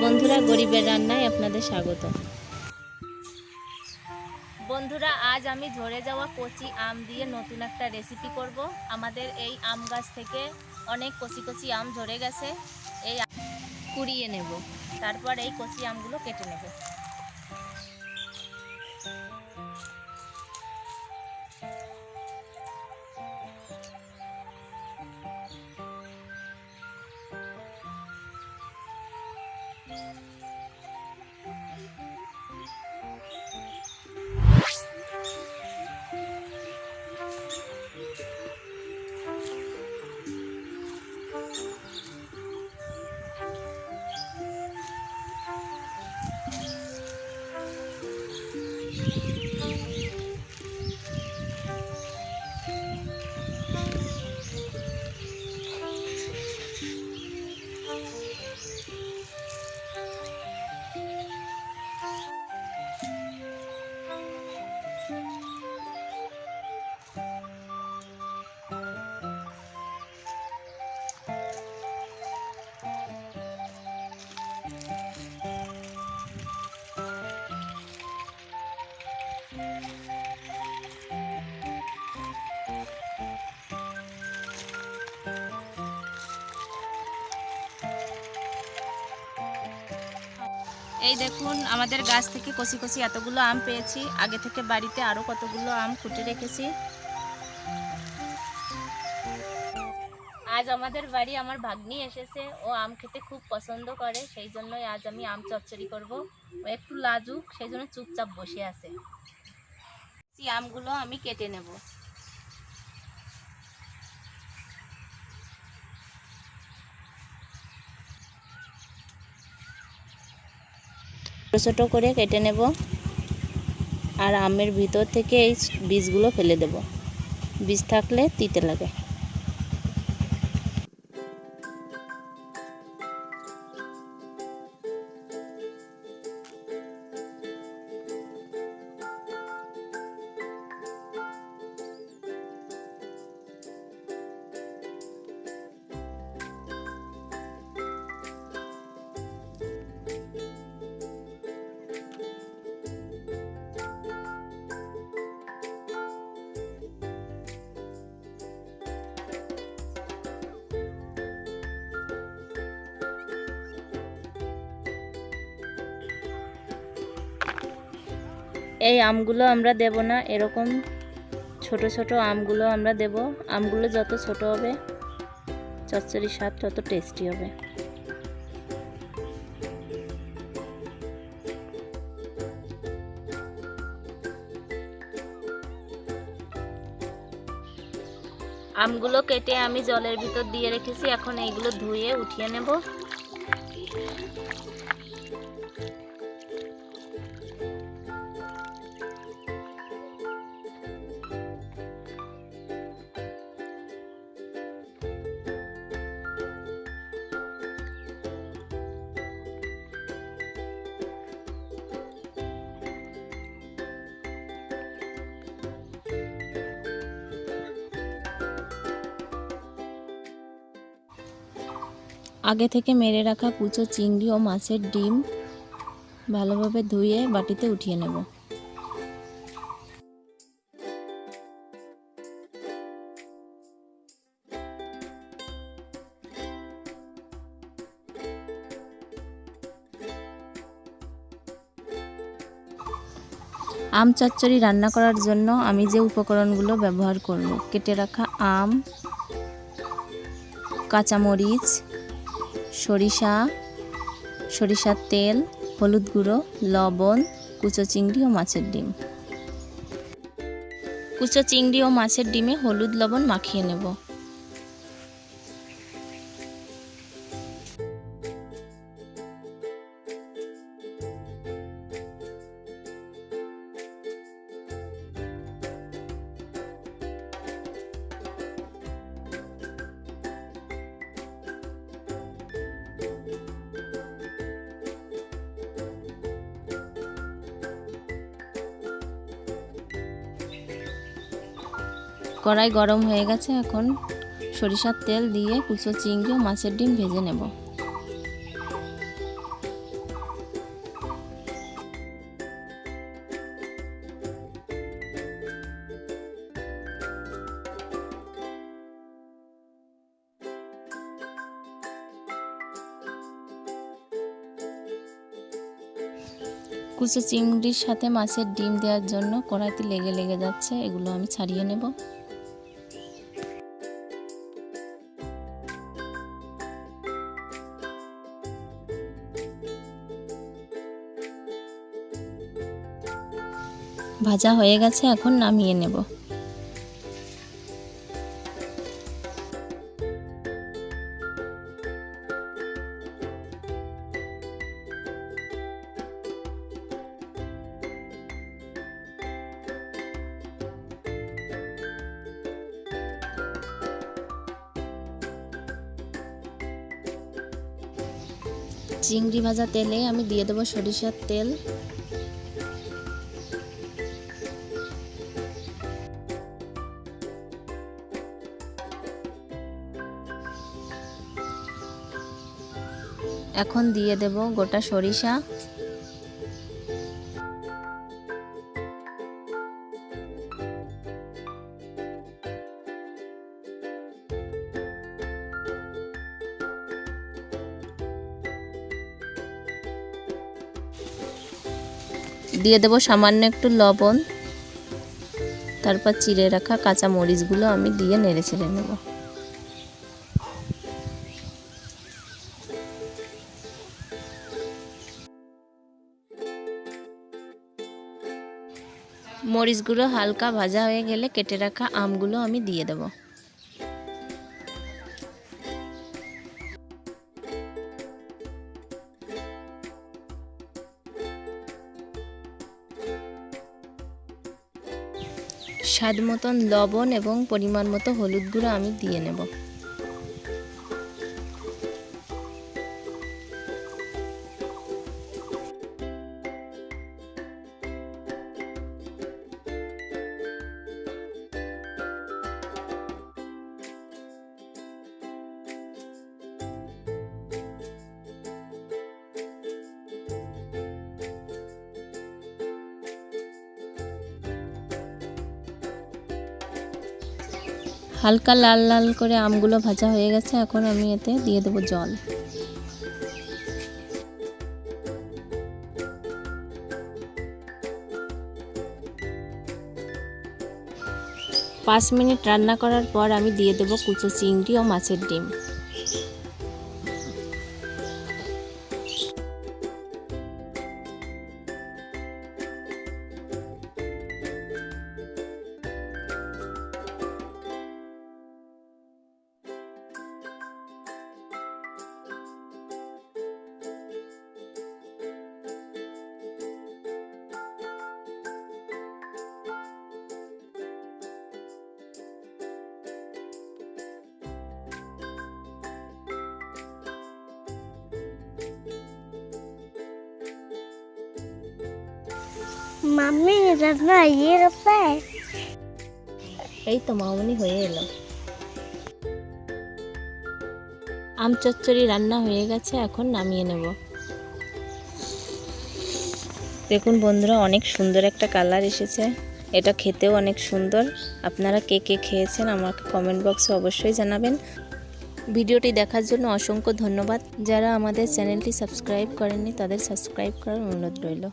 বন্ধুরা, গরিবের রান্নায় আপনাদের স্বাগত। বন্ধুরা, আজ আমি ঝরে যাওয়া কচি আম দিয়ে নতুন একটা রেসিপি করব। আমাদের এই আম গাছ থেকে অনেক কচি কচি আম ঝরে গেছে। এই কুড়িয়ে নেব, তারপর এই কচি আমগুলো কেটে নেব। এই দেখুন, আমাদের গাছ থেকে কচি কচি এতগুলো আম পেয়েছি। আগে থেকে বাড়িতে আরো কতগুলো আম কুটে রেখেছি। আজ আমাদের বাড়ি আমার ভাগ্নি এসেছে। ও আম খেতে খুব পছন্দ করে, সেই জন্যই আজ আমি আম চচ্চড়ি করব। ও একটু লাজুক, সেই জন্য চুপচাপ বসে আছে। আমগুলো আমি কেটে নেব। ছোট ছোট করে কেটে নেব, আর আমের ভিতর থেকে এই বীজগুলো ফেলে দেব। বীজ থাকলে তিতে লাগে। এই আমগুলো আমরা দেব না, এরকম ছোট ছোট আমগুলো আমরা দেব। আমগুলো যত ছোট হবে চচ্চড়ির স্বাদ তত টেস্টি হবে। আমগুলো কেটে আমি জলের ভিতর দিয়ে রেখেছি। এখন এইগুলো ধুয়ে উঠিয়ে নেব। আগে থেকে মেরে রাখা কুচো চিংড়ি ও মাছের ডিম ভালোভাবে ধুয়ে বাটিতে উঠিয়ে নেব। আম চচ্চড়ি রান্না করার জন্য আমি যে উপকরণগুলো ব্যবহার করব: কেটে রাখা আম, কাঁচামরিচ, সরিষা, সরিষার তেল, হলুদ গুঁড়ো, লবণ, কুচো চিংড়ি ও মাছের ডিম। কুচো চিংড়ি ও মাছের ডিমে হলুদ লবণ মাখিয়ে নেব। কড়াই গরম হয়ে গেছে। এখন সরিষার তেল দিয়ে কুচো চিংড়ি ও মাছের ডিম ভেজে নেব। কুচো চিংড়ির সাথে মাছের ডিম দেওয়ার জন্য কড়াইতে লেগে যাচ্ছে, এগুলো আমি ছাড়িয়ে নেব। ভাজা হয়ে গেছে, এখন নামিয়ে নেব। চিংড়ি ভাজা তেলে আমি দিয়ে দেবো সরিষার তেল। এখন দিয়ে দেব গোটা সরিষা, দিয়ে দেব সামান্য একটু লবণ, তারপর চিড়ে রাখা কাঁচা মরিচগুলো আমি দিয়ে নেড়ে ছেড়ে নেব। মরিচগুলো হালকা ভাজা হয়ে গেলে কেটে রাখা আমগুলো আমি দিয়ে দেব। স্বাদ মতন লবণ এবং পরিমাণ মতো হলুদ গুঁড়ো আমি দিয়ে নেব। হালকা লাল লাল করে আমগুলো ভাজা হয়ে গেছে, এখন আমি এতে দিয়ে দেবো জল। পাঁচ মিনিট রান্না করার পর আমি দিয়ে দেবো কুচো চিংড়ি ও মাছের ডিম। মাম্মি রান্না হয়ে গেছে। এই তো মামনি হয়ে এলো। আম চচ্চড়ি রান্না হয়ে গেছে, এখন নামিয়ে নেব। দেখুন বন্ধুরা, অনেক সুন্দর একটা কালার এসেছে, এটা খেতেও অনেক সুন্দর। আপনারা কে কে খেয়েছেন আমাকে কমেন্ট বক্সে অবশ্যই জানাবেন। ভিডিওটি দেখার জন্য অসংখ্য ধন্যবাদ। যারা আমাদের চ্যানেলটি সাবস্ক্রাইব করেননি তাদের সাবস্ক্রাইব করার অনুরোধ রইল।